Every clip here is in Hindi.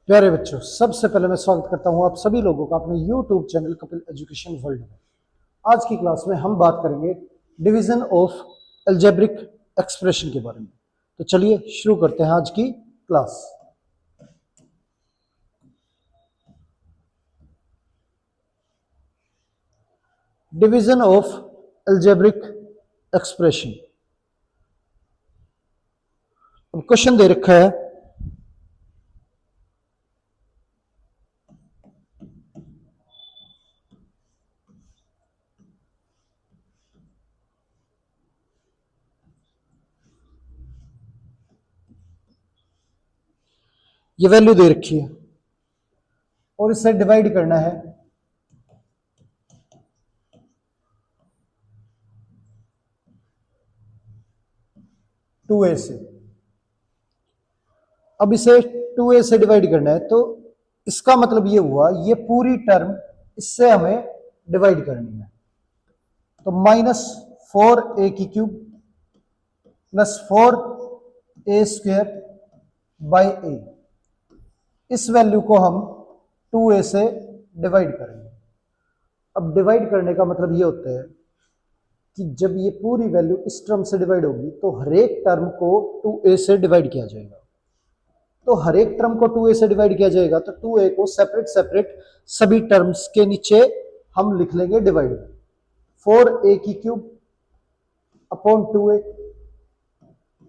प्यारे बच्चों, सबसे पहले मैं स्वागत करता हूं आप सभी लोगों का अपने YouTube channel Kapil education world में। आज की क्लास में हम बात करेंगे डिवीजन ऑफ अलजेब्रिक एक्सप्रेशन के बारे में। तो चलिए शुरू करते हैं आज की class. Division of algebraic expression. अब क्वेश्चन दे रखा है, ये वैल्यू दे रखी है और इससे डिवाइड करना है टू ए से। अब इसे 2a से डिवाइड करना है, तो इसका मतलब ये हुआ ये पूरी टर्म इससे हमें डिवाइड करनी है। तो -4a की cube plus 4a square by a, इस वैल्यू को हम 2a से डिवाइड करेंगे। अब डिवाइड करने का मतलब ये होता है कि जब ये पूरी वैल्यू इस टर्म से डिवाइड होगी तो हर एक टर्म को 2a से डिवाइड किया जाएगा। तो हर एक टर्म को 2a से डिवाइड किया जाएगा, तो 2a को सेपरेट सेपरेट सभी टर्म्स के नीचे हम लिख लेंगे डिवाइड। 4a की cube upon 2a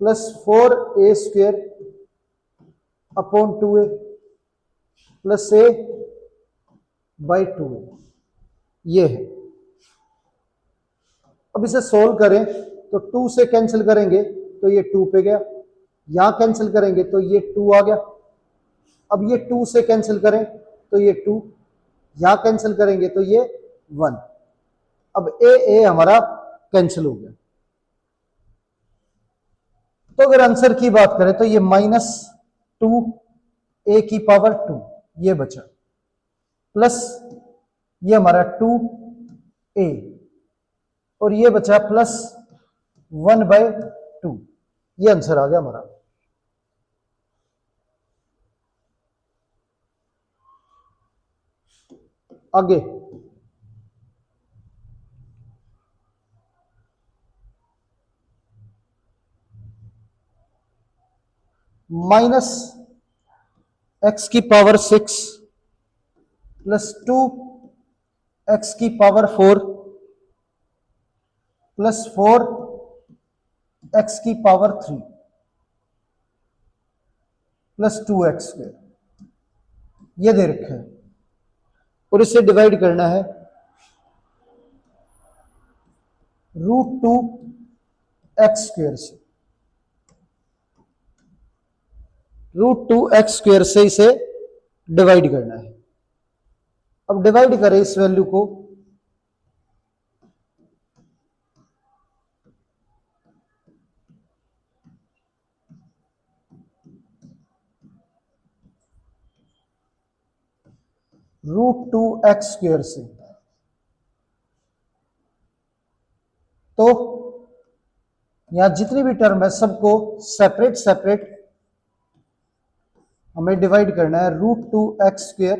plus 4a square upon 2a plus a by 2a, ये है। अब इसे सोल्व करें तो 2 से कैंसिल करेंगे तो ये 2 पे गया, यहां कैंसिल करेंगे तो ये 2 आ गया। अब ये 2 से कैंसिल करें तो ये 2, यहां कैंसिल करेंगे तो ये 1। अब ए हमारा कैंसिल हो गया। तो अगर आंसर की बात करें तो ये -2a की पावर 2 ये बचा, प्लस ये हमारा 2a और ये बचा प्लस 1/2। ये आंसर आ गया हमारा। आगे -x की पावर 6 प्लस 2x की पावर 4 प्लस 4x की पावर 3 प्लस 2x स्क्वायर, ये दे रखा है और इसे डिवाइड करना है √2x स्क्वायर से। √2x स्क्वायर से इसे डिवाइड करना है। अब डिवाइड करें इस वैल्यू को √2x स्क्वायर से, तो यहां जितनी भी टर्म है सबको सेपरेट सेपरेट हमें डिवाइड करना है। √2x स्क्वायर,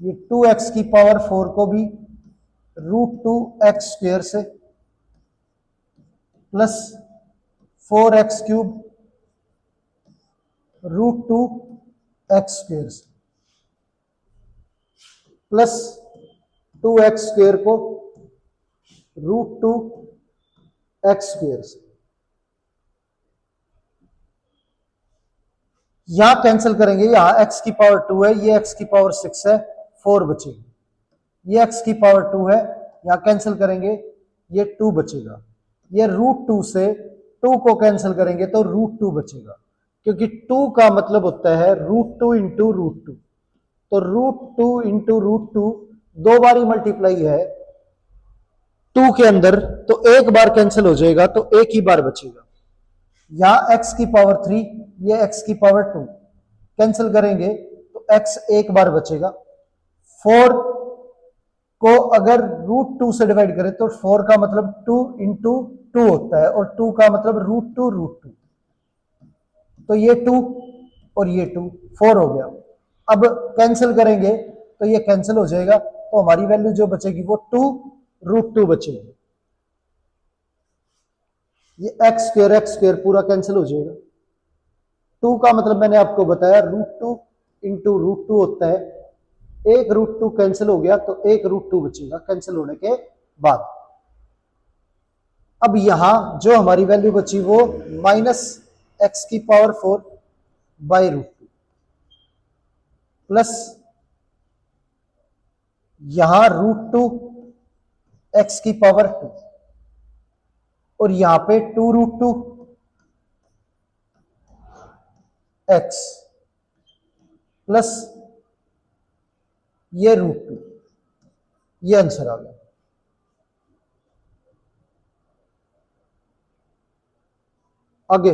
ये 2x की पावर 4 को भी √2x स्क्वायर से plus 4x cube √2x square से प्लस 2x स्क्वायर को √2x स्क्वायर से। यहां कैंसिल करेंगे, यहां x की पावर 2 है, ये x की पावर 6 है, 4 बचेगी। ये x की पावर 2 है, यहां कैंसिल करेंगे ये 2 बचेगा। ये √2 से 2 को कैंसिल करेंगे तो √2 बचेगा, क्योंकि 2 का मतलब होता है √2 इंटू √2। तो √2 इंटू √2 दो बार ही मल्टीप्लाई है 2 के अंदर, तो एक बार कैंसिल हो जाएगा तो एक ही बार बचेगा। यहां x की पावर 3, ये x की पावर 2 कैंसिल करेंगे तो x एक बार बचेगा। 4 को अगर √2 से डिवाइड करें तो 4 का मतलब 2 इंटू 2 होता है और 2 का मतलब √2 √2, तो ये 2 और ये 2 4 हो गया। अब कैंसिल करेंगे तो ये कैंसिल हो जाएगा, तो हमारी वैल्यू जो बचेगी वो 2√2 बचेगी। ये एक्स स्क्वेयर पूरा कैंसिल हो जाएगा। 2 का मतलब मैंने आपको बताया √2 इंटू √2 होता है, एक √2 कैंसिल हो गया तो एक √2 बचेगा कैंसिल होने के बाद। अब यहां जो हमारी वैल्यू बची वो -x⁴ बाई √2 प्लस यहां √2 x⁴ और यहां पे 2√2 x प्लस ये √2, ये आंसर आ गया। आगे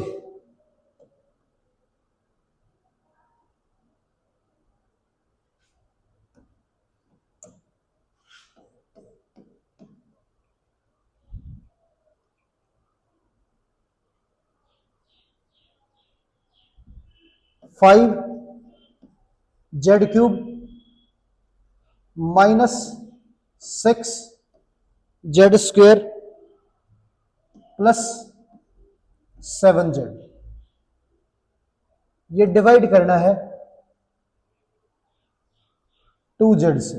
(5z³ -6z² प्लस 7z, ये डिवाइड करना है 2z से।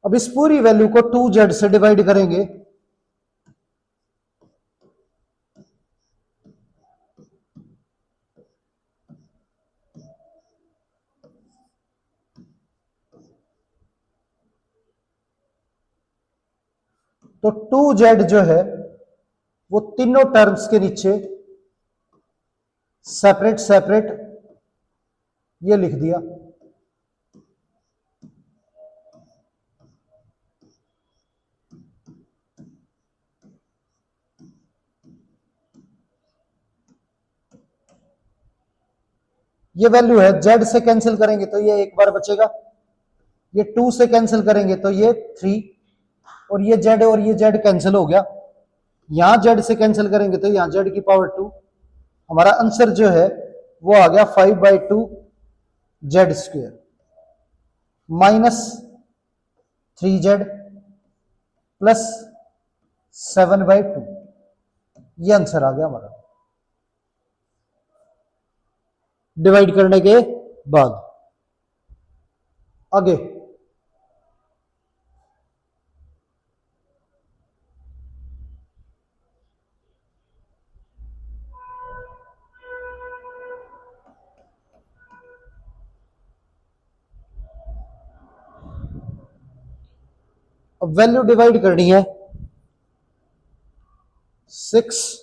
अब इस पूरी वैल्यू को 2z से डिवाइड करेंगे तो 2z जो है वो तीनों टर्म्स के नीचे सेपरेट सेपरेट ये लिख दिया। ये वैल्यू है, z से कैंसिल करेंगे तो ये एक बार बचेगा, ये 2 से कैंसिल करेंगे तो ये 3 और ये z कैंसिल हो गया। यहां z से कैंसिल करेंगे तो यहां z⁴ 2। हमारा आंसर जो है वो आ गया 5/2 z² -3z प्लस 7/2, ये आंसर आ गया हमारा डिवाइड करने के बाद। आगे अब वैल्यू डिवाइड करनी है 6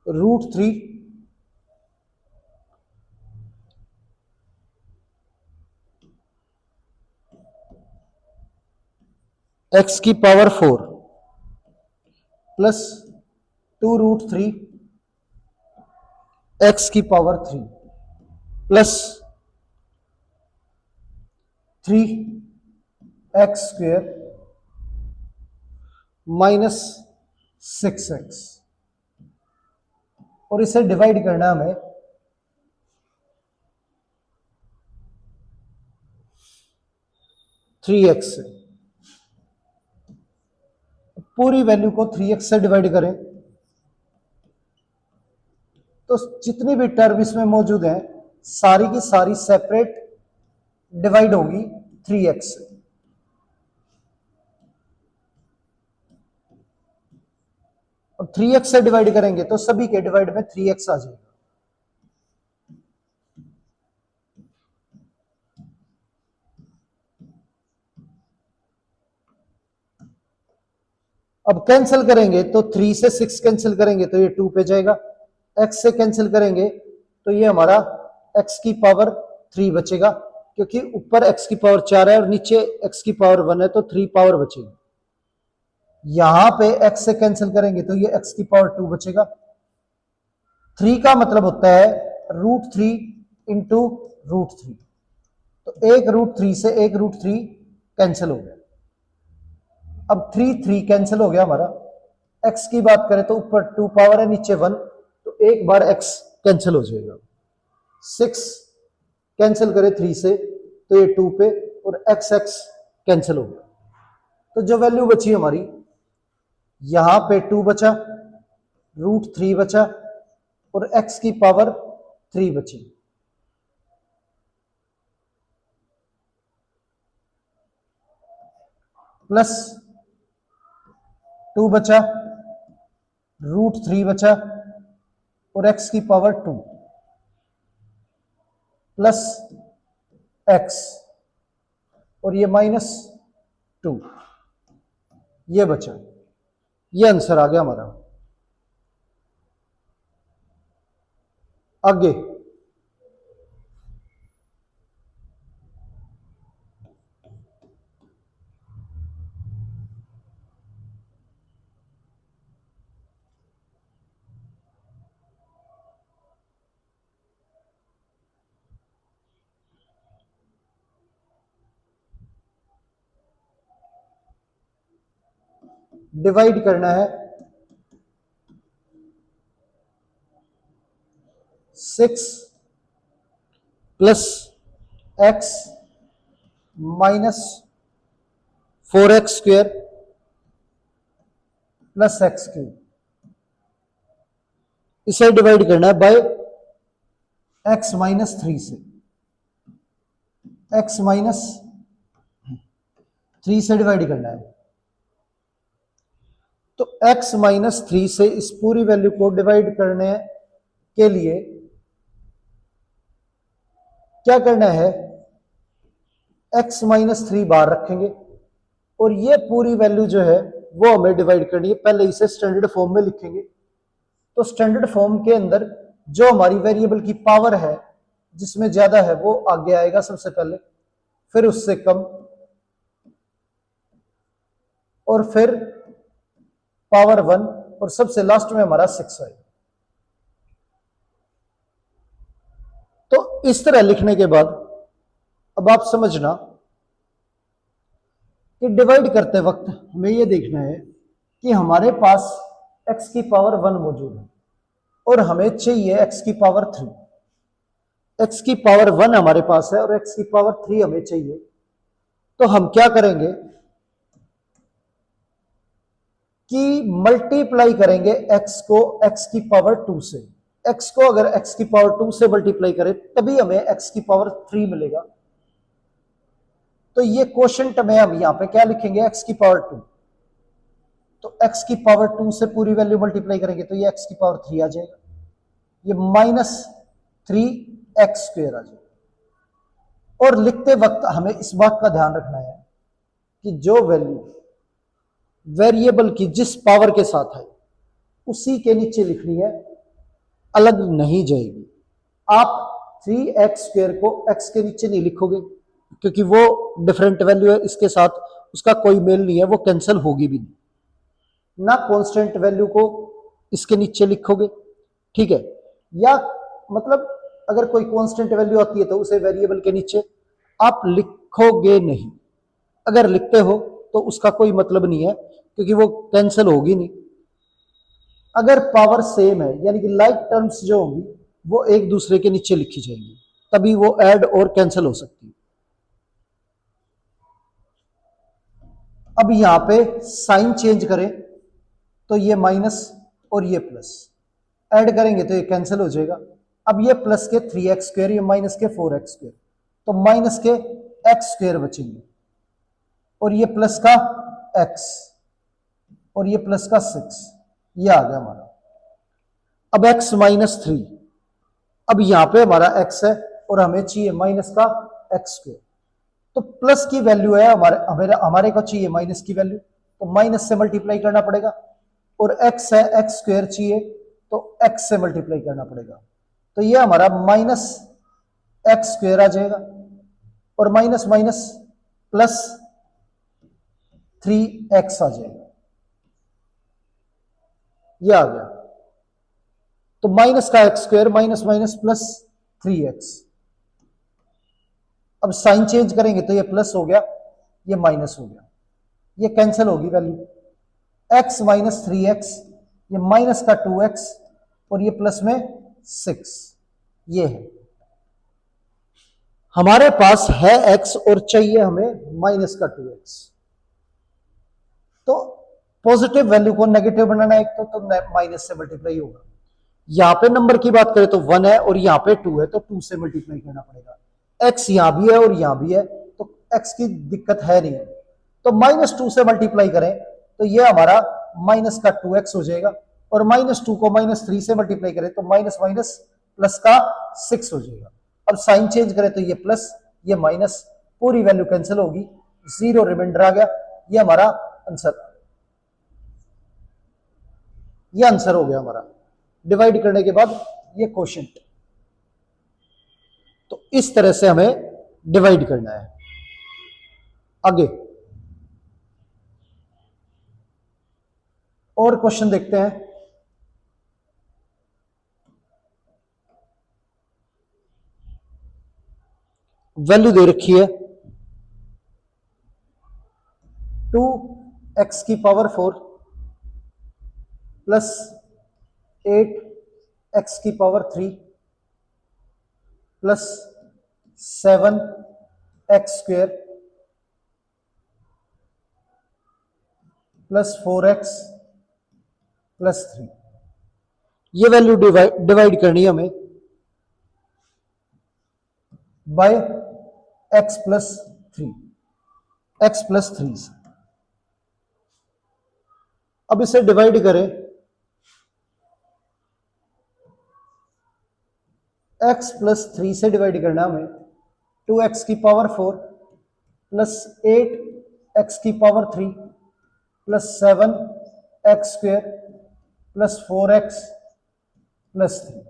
√3 x⁴ plus 2√3 x⁴ plus 3x² -6x, और इसे डिवाइड करना है हमें 3x से। पूरी वैल्यू को 3x से डिवाइड करें तो जितनी भी टर्म इसमें मौजूद है सारी की सारी सेपरेट डिवाइड होगी 3x से। अब 3x से डिवाइड करेंगे तो सभी के डिवाइड में 3x आ जाएगा। अब कैंसिल करेंगे तो 3 से 6 कैंसिल करेंगे तो ये 2 पे जाएगा, x से कैंसिल करेंगे तो ये हमारा x⁴ बचेगा, क्योंकि ऊपर x⁴ है और नीचे x⁴ है तो 3 पावर बचेगी। यहां पे x से कैंसिल करेंगे तो ये x⁴ बचेगा। 3 का मतलब होता है √3 इंटू √3, तो एक रूट थ्री से एक रूट थ्री कैंसिल हो गया। अब थ्री थ्री कैंसिल हो गया हमारा। एक्स की बात करें तो ऊपर टू पावर है, नीचे वन, तो एक बार एक्स कैंसिल हो जाएगा। सिक्स कैंसिल करें थ्री से तो ये टू पे, और एक्स एक्स कैंसिल हो गया। तो जो वैल्यू बची हमारी, यहां पे टू बचा, रूट थ्री बचा, और एक्स की पावर थ्री बची। प्लस टू बचा, रूट थ्री बचा, और एक्स की पावर टू, प्लस एक्स, और ये माइनस टू, ये बचा। ये आंसर आ गया हमारा। आगे डिवाइड करना है 6 plus x minus 4x square plus x cube. इसे डिवाइड करना है बाय एक्स माइनस थ्री से। एक्स माइनस थ्री से डिवाइड करना है। तो x माइनस थ्री से इस पूरी वैल्यू को डिवाइड करने के लिए क्या करना है, x माइनस थ्री बाहर रखेंगे, और ये पूरी वैल्यू जो है वो हमें डिवाइड करनी है। पहले इसे स्टैंडर्ड फॉर्म में लिखेंगे। तो स्टैंडर्ड फॉर्म के अंदर जो हमारी वेरिएबल की पावर है, जिसमें ज्यादा है वो आगे आएगा सबसे पहले, फिर उससे कम, और फिर पावर वन, और सबसे लास्ट में हमारा सिक्स आएगा। तो इस तरह लिखने के बाद अब आप समझना कि डिवाइड करते वक्त हमें यह देखना है कि हमारे पास x की पावर वन मौजूद है और हमें चाहिए x की पावर थ्री। x की पावर वन हमारे पास है और x की पावर थ्री हमें चाहिए। तो हम क्या करेंगे कि मल्टीप्लाई करेंगे x को x की पावर टू से। x को अगर x की पावर टू से मल्टीप्लाई करें तभी हमें x की पावर थ्री मिलेगा। तो ये क्वोशंट में हम यहां पे क्या लिखेंगे, x की पावर टू। तो x की पावर टू से पूरी वैल्यू मल्टीप्लाई करेंगे तो ये x की पावर थ्री आ जाएगा। ये माइनस थ्री एक्स स्क्वेयर आ जाएगा। और लिखते वक्त हमें इस बात का ध्यान रखना है कि जो वैल्यू वेरिएबल की जिस पावर के साथ है उसी के नीचे लिखनी है, अलग नहीं जाएगी। आप थ्री एक्स स्क्वेयर को x के नीचे नहीं लिखोगे क्योंकि वो डिफरेंट वैल्यू है, इसके साथ उसका कोई मेल नहीं है, वो कैंसिल होगी भी नहीं। ना कांस्टेंट वैल्यू को इसके नीचे लिखोगे, ठीक है, या मतलब अगर कोई कांस्टेंट वैल्यू आती है तो उसे वेरिएबल के नीचे आप लिखोगे नहीं। अगर लिखते हो तो उसका कोई मतलब नहीं है क्योंकि वो कैंसिल होगी नहीं। अगर पावर सेम है यानी कि लाइक टर्म्स जो होंगी वो एक दूसरे के नीचे लिखी जाएंगी, तभी वो ऐड और कैंसिल हो सकती है। अब यहां पे साइन चेंज करें तो ये माइनस और ये प्लस, ऐड करेंगे तो ये कैंसिल हो जाएगा। अब ये प्लस के थ्री एक्स स्क्वेयर, ये माइनस के फोर एक्स स्क्वेयर, तो माइनस के एक्स स्क्वेयर बचेंगे, और ये प्लस का एक्स, और ये प्लस का सिक्स, ये आ गया हमारा। अब एक्स माइनस थ्री, अब यहां पे हमारा एक्स है और हमें चाहिए माइनस का एक्स स्क्वेयर। तो प्लस की वैल्यू है हमारे हमारे को चाहिए माइनस की वैल्यू, तो माइनस से मल्टीप्लाई करना पड़ेगा। और एक्स है, एक्स स्क्वेयर चाहिए तो एक्स से मल्टीप्लाई करना पड़ेगा। तो ये हमारा माइनस एक्स स्क्वेयर आ जाएगा, और minus minus plus three x आ जाएगा, ये आ गया। तो माइनस का x square minus minus plus three x. अब साइन चेंज करेंगे तो ये प्लस हो गया, ये माइनस हो गया, ये कैंसिल होगी वैल्यू, x माइनस 3x, ये माइनस का 2x और ये प्लस में 6, ये है हमारे पास है x और चाहिए हमें माइनस का 2x। तो पॉजिटिव वैल्यू को नेगेटिव बनाना है तो माइनस से मल्टीप्लाई होगा। यहां पे नंबर की बात करें तो 1 है और यहां पे 2 है, तो 2 से मल्टीप्लाई करना पड़ेगा। x यहां भी है और यहां भी है, तो x की दिक्कत है नहीं है, तो -2 से मल्टीप्लाई करें तो ये हमारा माइनस का 2x हो जाएगा, और -2 को -3 से मल्टीप्लाई करें तो माइनस माइनस प्लस का 6 हो जाएगा। अब साइन चेंज करें तो ये प्लस, ये माइनस, पूरी वैल्यू कैंसिल होगी, 0 रिमाइंडर आ गया, ये हमारा आंसर, ये आंसर हो गया हमारा डिवाइड करने के बाद ये क्वोशिएंट। तो इस तरह से हमें डिवाइड करना है। आगे और क्वेश्चन देखते हैं। वैल्यू दे रखी है 2x की पावर 4 प्लस 8x की power 3 plus 7x square plus 4x plus 3, ये वैल्यू डिवाइड करनी है हमें by x plus 3, x plus 3 से। अब इसे डिवाइड करें, x प्लस 3 से डिवाइड करना हमें 2x की पावर 4 प्लस 8x की power 3 plus 7x square plus 4x plus 3,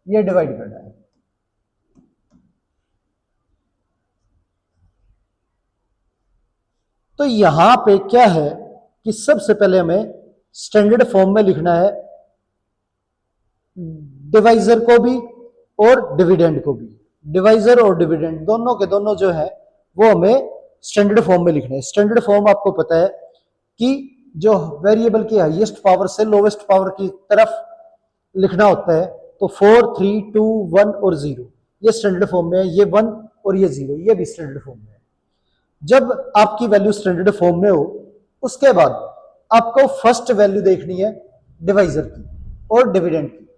ये डिवाइड करना है। तो यहां पे क्या है कि सबसे पहले हमें स्टैंडर्ड फॉर्म में लिखना है डिवाइजर को भी और डिविडेंड को भी। डिवाइजर और डिविडेंड दोनों के दोनों जो है वो हमें स्टैंडर्ड फॉर्म में लिखने हैं। स्टैंडर्ड फॉर्म आपको पता है कि जो वेरिएबल की हाईएस्ट पावर से लोवेस्ट पावर की तरफ लिखना होता है, तो 4 3 2 1 और 0, ये स्टैंडर्ड फॉर्म में है। ये 1 और ये 0, ये भी स्टैंडर्ड फॉर्म में है। जब आपकी वैल्यू स्टैंडर्ड फॉर्म में हो, उसके बाद आपको फर्स्ट वैल्यू देखनी है डिवाइजर की और डिविडेंड की।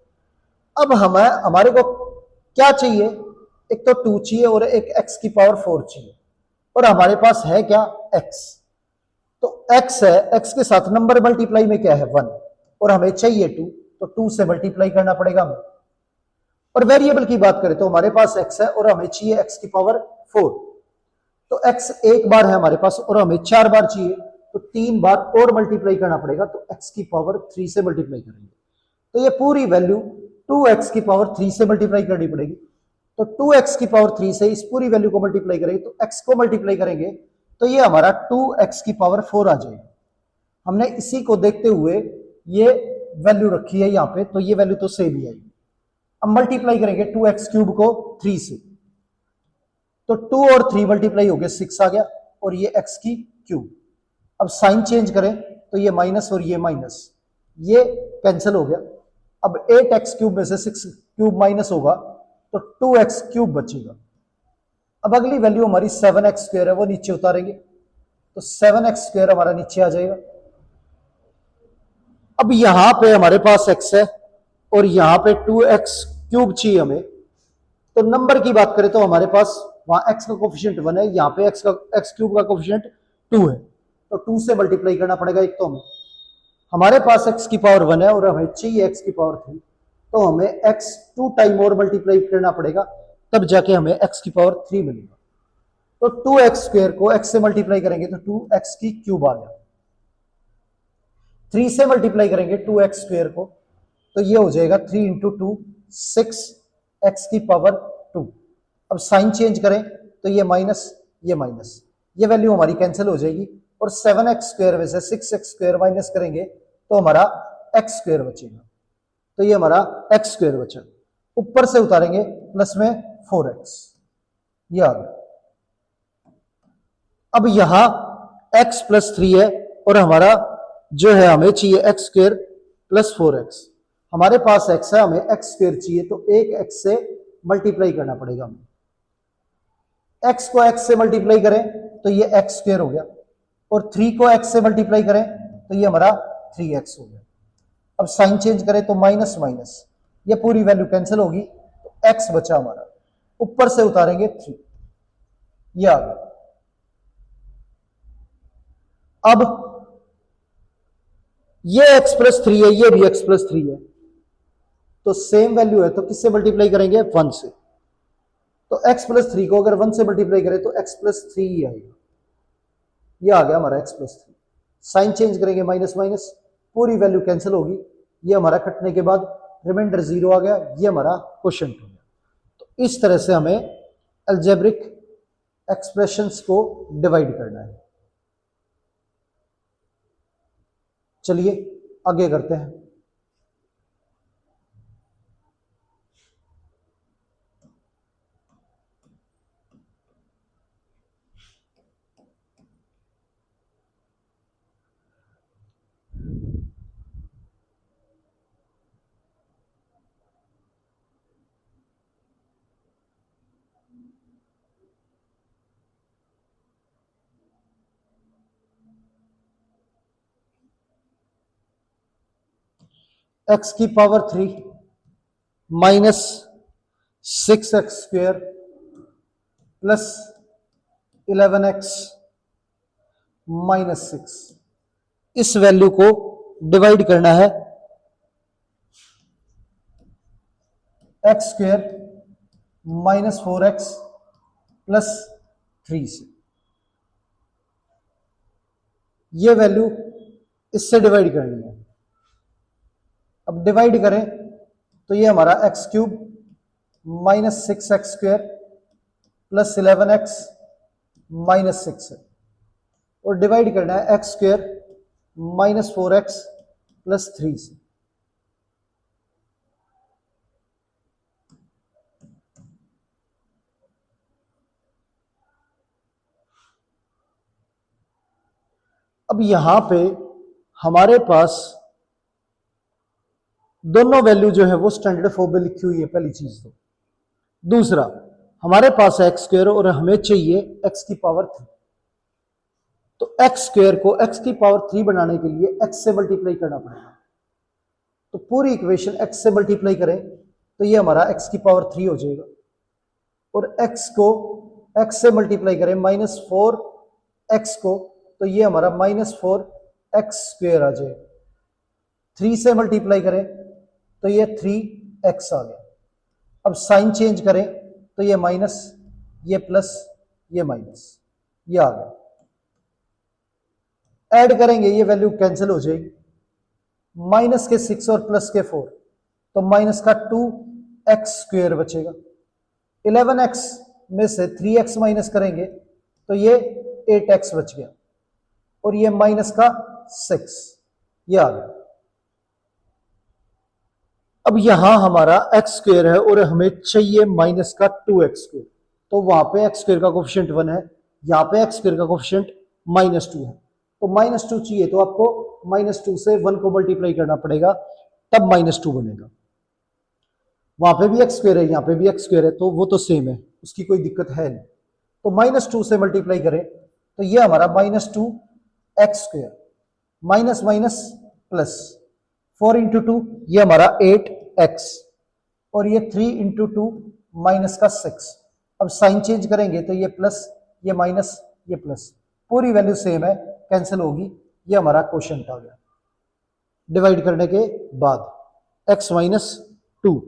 अब हमारे को क्या चाहिए, एक तो 2 चाहिए और एक x की पावर 4 चाहिए, और हमारे पास है क्या x, तो x है, x के साथ नंबर मल्टीप्लाई में क्या है 1, और हमें चाहिए 2, तो 2 से मल्टीप्लाई करना पड़ेगा हमें। और वेरिएबल की बात करें तो हमारे पास x है और हमें चाहिए x की पावर 4, तो x एक बार है हमारे पास और हमें 4 बार चाहिए, तो 3 बार और मल्टीप्लाई करना पड़ेगा, तो x की पावर 3 से मल्टीप्लाई करेंगे, तो ये पूरी वैल्यू 2x की पावर 3 से मल्टीप्लाई करनी पड़ेगी। तो 2x की पावर 3 से इस पूरी वैल्यू को मल्टीप्लाई करेंगे, तो x को मल्टीप्लाई करेंगे तो ये हमारा 2x की पावर 4 आ जाएगा। हमने इसी को देखते हुए ये वैल्यू रखी है यहाँ पे, तो ये वैल्यू तो सेम ही आएगी। अब मल्टीप्लाई करेंगे 2x क्यूब को 3 से, तो 2 और 3 मल्टीप्लाई हो गया 6 आ गया, और ये x की क्यूब। अब साइन चेंज करें तो ये माइनस और ये माइनस, ये कैंसिल हो गया। अब 8x क्यूब में से 6 क्यूब माइनस होगा तो 2x क्यूब बचेगा। अब अगली वैल्यू हमारी 7x स्क्वायर है, वो नीचे उतारेंगे, तो 7x स्क्वायर हमारा नीचे आ जाएगा। अब यहां पे हमारे पास x है और यहां पे 2x क्यूब चाहिए हमें, तो नंबर की बात करें तो हमारे पास वहां x का कोफिशिएंट 1 है, यहां पे x क्यूब का कोफिशिएंट 2 है, तो 2 से मल्टीप्लाई करना पड़ेगा। एक तो हमारे पास x की पावर 1 है और हमें चाहिए x की पावर 3, तो हमें x 2 टाइम और मल्टीप्लाई करना पड़ेगा, तब जाके हमें x की पावर 3 मिलेगा। तो 2x स्क्वायर को x से मल्टीप्लाई करेंगे तो 2x की क्यूब आ गया, 3 से मल्टीप्लाई करेंगे 2x स्क्वायर को, तो ये हो जाएगा 3 इंटू 2 6x की पावर 2। अब साइन चेंज करें तो ये माइनस, ये वैल्यू हमारी कैंसिल हो जाएगी, और 7x स्क्वायर में से 6x स्क्वायर माइनस करेंगे तो हमारा x स्क्वायर बचेगा, तो ये हमारा x स्क्वायर बचा। ऊपर से उतारेंगे प्लस में 4x, ये आ गया। अब यहां x+3 है और हमारा जो है हमें चाहिए x² + 4x। हमारे पास x है, हमें x² चाहिए, तो एक x से मल्टीप्लाई करना पड़ेगा हमें। x को x से मल्टीप्लाई करें तो ये x² हो गया, और 3 को x से मल्टीप्लाई करें तो ये हमारा 3x हो गया। अब साइन चेंज करें तो माइनस माइनस, ये पूरी वैल्यू कैंसिल होगी, तो x बचा हमारा, ऊपर से उतारेंगे 3, ये आ गया। अब ये x+3 है, ये भी x+3 है, तो सेम वैल्यू है, तो किससे मल्टीप्लाई करेंगे? 1 से। तो x+3 को अगर 1 से मल्टीप्लाई करें तो x+3 ही आएगा, ये आ गया हमारा x+3। साइन चेंज करेंगे माइनस माइनस, पूरी वैल्यू कैंसिल होगी, ये हमारा कटने के बाद रिमाइंडर 0 आ गया, ये हमारा क्वोशंट हो गया। तो इस तरह से हमें अलजेब्रिक एक्सप्रेशंस को डिवाइड करना है। चलिए आगे करते हैं। x³ minus 6x² plus 11x minus 6, इस वैल्यू को डिवाइड करना है x² माइनस 4x प्लस 3 से। ये वैल्यू इससे डिवाइड करनी है। अब डिवाइड करें तो ये हमारा x³ minus 6x² plus 11x minus 6 है, और डिवाइड करना है x² माइनस 4x प्लस 3 से। अब यहां पे हमारे पास दोनों वैल्यू जो है वो स्टैंडर्ड फॉर्म में लिखी हुई है, पहली चीज। तो दूसरा, हमारे पास है x² और हमें चाहिए x⁻3, तो x² को x⁻3 बनाने के लिए x से मल्टीप्लाई करना पड़ेगा। तो पूरी इक्वेशन x से मल्टीप्लाई करें तो ये हमारा x⁻3 हो जाएगा, और x को x से मल्टीप्लाई करें -4x को, तो ये हमारा -4x² आ जाएगा। 3 से मल्टीप्लाई करें तो ये 3x आ गया। अब साइन चेंज करें तो ये माइनस, ये प्लस, ये माइनस, ये आ गया। ऐड करेंगे, ये वैल्यू कैंसिल हो जाएगी, माइनस के 6 और प्लस के 4, तो माइनस का 2x² बचेगा। 11x में से 3x माइनस करेंगे तो ये 8x बच गया, और ये माइनस का 6, ये आ गया। अब यहां हमारा x² है और हमें चाहिए माइनस का 2x², तो वहां पे x² का कोफिशिएंट 1 है, यहां पे x² का कोफिशिएंट -2 है, तो -2 चाहिए तो आपको -2 से 1 को मल्टीप्लाई करना पड़ेगा, तब -2 बनेगा। वहां पे भी x² है, यहां पे भी x² है, तो वो तो सेम है, उसकी कोई दिक्कत है नहीं। तो -2 से मल्टीप्लाई करें तो ये हमारा -2x², minus minus plus, 4 into 2 ये हमारा 8x, और ये 3 इंटू 2 माइनस का 6। अब साइन चेंज करेंगे तो ये प्लस, ये माइनस, ये प्लस, पूरी वैल्यू सेम है, कैंसिल होगी, ये हमारा क्वोशंट आ गया डिवाइड करने के बाद x-2।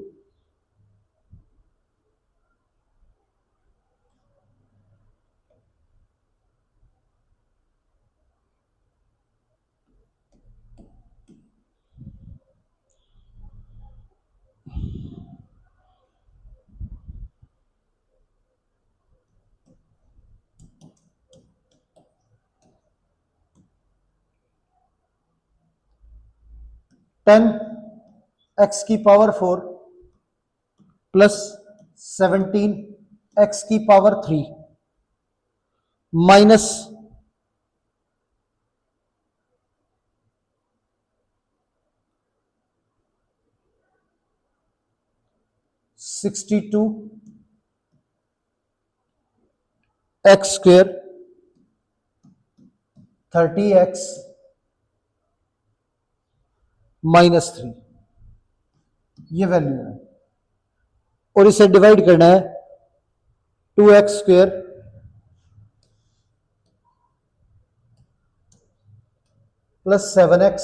10x⁴ प्लस 17 एक्स की power 3 minus 62 x square 30x -3 ये वैल्यू है। और इसे डिवाइड करना है 2x स्क्वेयर प्लस 7x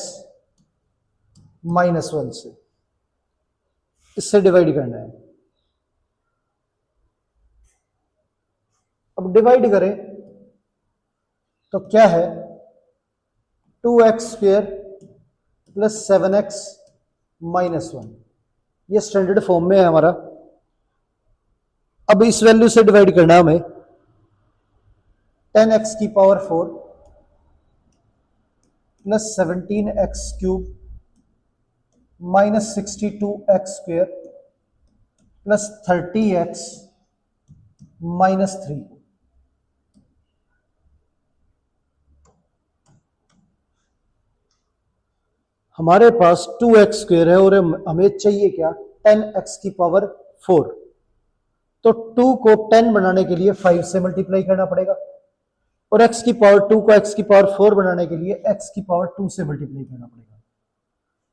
-1 से, इससे डिवाइड करना है। अब डिवाइड करें तो क्या है, 2x स्क्वेयर प्लस 7x -1, ये स्टैंडर्ड फॉर्म में है हमारा। अब इस वैल्यू से डिवाइड करना है हमें 10x की power 4 plus 17x cube -62x square plus 30x -3। हमारे पास 2x स्क्वेयर है और हमें चाहिए क्या, 10x की पावर 4। तो 2 को 10 बनाने के लिए 5 से मल्टीप्लाई करना पड़ेगा, और x की पावर 2 को x की पावर 4 बनाने के लिए x की पावर 2 से मल्टीप्लाई करना पड़ेगा।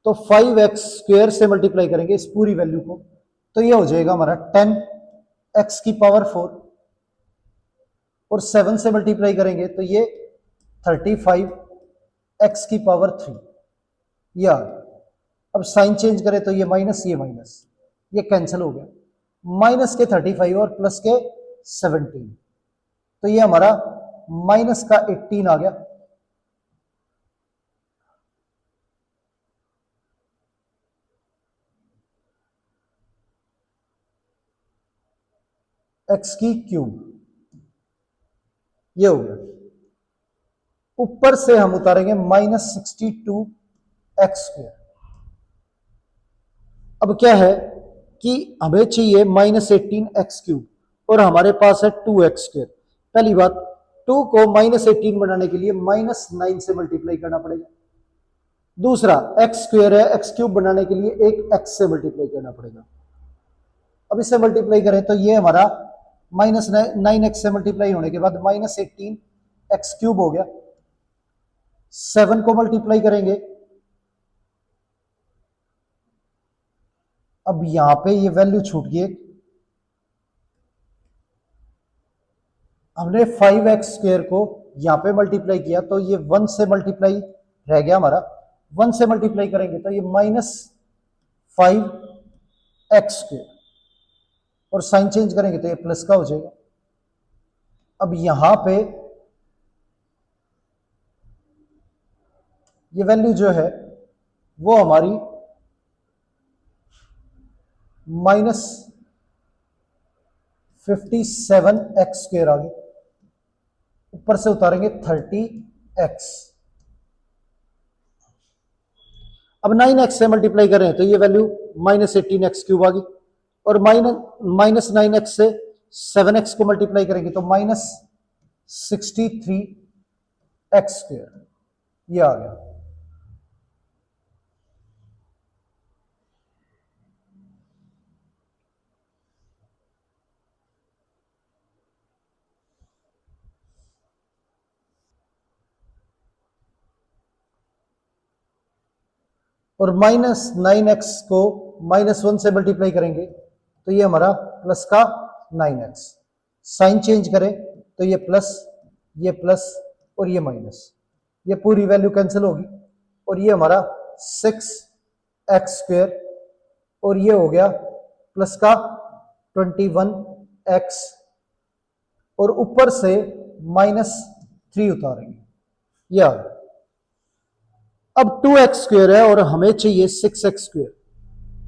तो 5x स्क्वेयर से मल्टीप्लाई करेंगे इस पूरी वैल्यू को, तो ये हो जाएगा हमारा 10x की पावर 4, और 7 से मल्टीप्लाई करेंगे तो ये 35x की पावर 3। या अब साइन चेंज करें तो ये माइनस ये कैंसिल हो गया, माइनस के 35 और प्लस के 17, तो ये हमारा माइनस का 18 आ गया। एक्स की क्यूब ये हो गया। ऊपर से हम उतारेंगे -62 एक्स स्क्वेयर। अब क्या है कि हमें चाहिए -18 एक्स क्यूब, और हमारे पास है 2x स्क्वेयर। पहली बात, 2 को -18 बनाने के लिए -9 से मल्टीप्लाई करना पड़ेगा। दूसरा, एक्स स्क्वेयर है, एक्स क्यूब बनाने के लिए एक x से मल्टीप्लाई करना पड़ेगा। अब इसे मल्टीप्लाई करें तो ये हमारा -9x से मल्टीप्लाई होने के बाद -18 एक्स क्यूब हो गया। 7 को मल्टीप्लाई करेंगे, अब यहां पे ये वैल्यू छूट गई, हमने 5x स्क्वेयर को यहां पे मल्टीप्लाई किया तो ये 1 से मल्टीप्लाई रह गया हमारा। 1 से मल्टीप्लाई करेंगे तो ये -5x स्क्वेयर, और साइन चेंज करेंगे तो ये प्लस का हो जाएगा। अब यहां पे ये वैल्यू जो है वो हमारी -57x स्क्वेयर आ गई। ऊपर से उतारेंगे 30x। अब 9x से मल्टीप्लाई करें तो ये वैल्यू -18x क्यूब आ गई, और -9x से 7x को मल्टीप्लाई करेंगे तो -63x स्क्वेयर ये आ गया। और -9x को -1 से मल्टीप्लाई करेंगे तो ये हमारा प्लस का 9x। साइन चेंज करें तो ये प्लस और ये माइनस, ये पूरी वैल्यू कैंसिल होगी, और ये हमारा 6x स्क्वेयर, और ये हो गया प्लस का 21x, और ऊपर से -3 उतारेंगे ये आ गया। अब 2x स्क्वेयर है और हमें चाहिए 6x स्क्वेयर,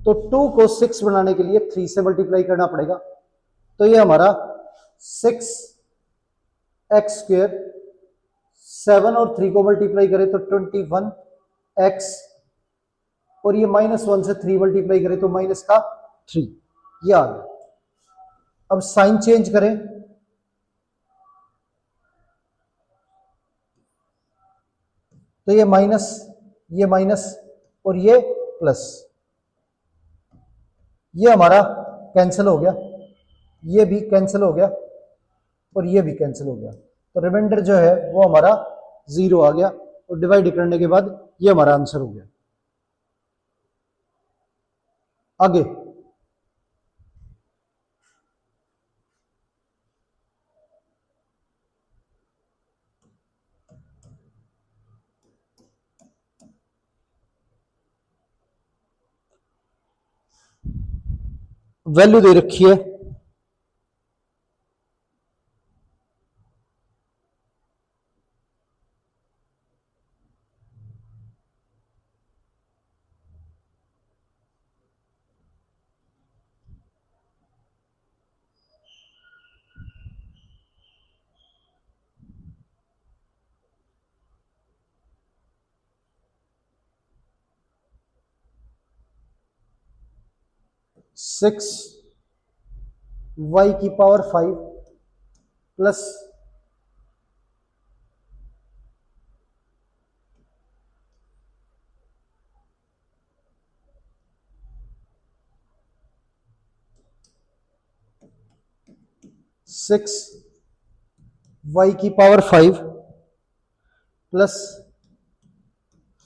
तो 2 को 6 बनाने के लिए 3 से मल्टीप्लाई करना पड़ेगा, तो ये हमारा 6x स्क्वेयर, 7 और 3 को मल्टीप्लाई करें तो 21x, और ये -1 से 3 मल्टीप्लाई करें तो माइनस का 3 ये आ गया। अब साइन चेंज करें तो ये माइनस और ये प्लस, ये हमारा कैंसिल हो गया, ये भी कैंसिल हो गया और ये भी कैंसिल हो गया। तो रिमाइंडर जो है वो हमारा 0 आ गया और डिवाइड करने के बाद ये हमारा आंसर हो गया। आगे वैल्यू दे रखी है 6y⁵ plus 6y⁵ plus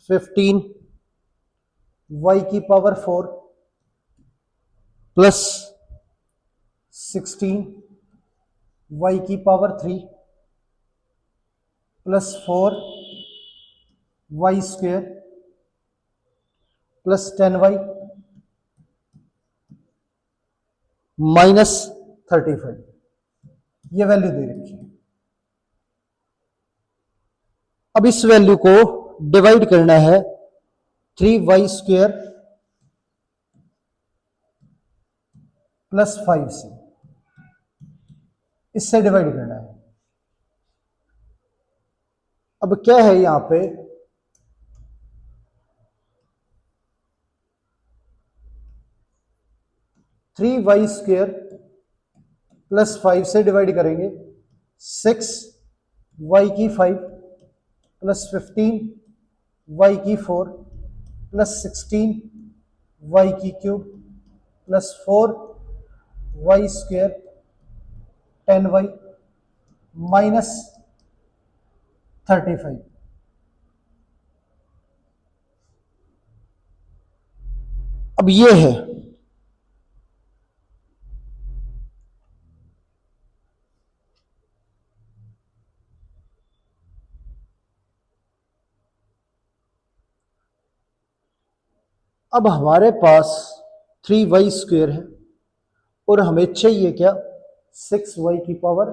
15y⁴ plus 16y⁵ plus 4y² plus 10y -35, ये वैल्यू दे रखी है। अब इस वैल्यू को डिवाइड करना है 3y² प्लस 5 से, इससे डिवाइड करना है। अब क्या है यहां पे 3y² प्लस 5 से डिवाइड करेंगे 6y⁵ plus 15y⁴ plus 16y³ plus 4y² 10y -35। अब ये है अब हमारे पास 3y² है और हमें चाहिए क्या 6y⁵।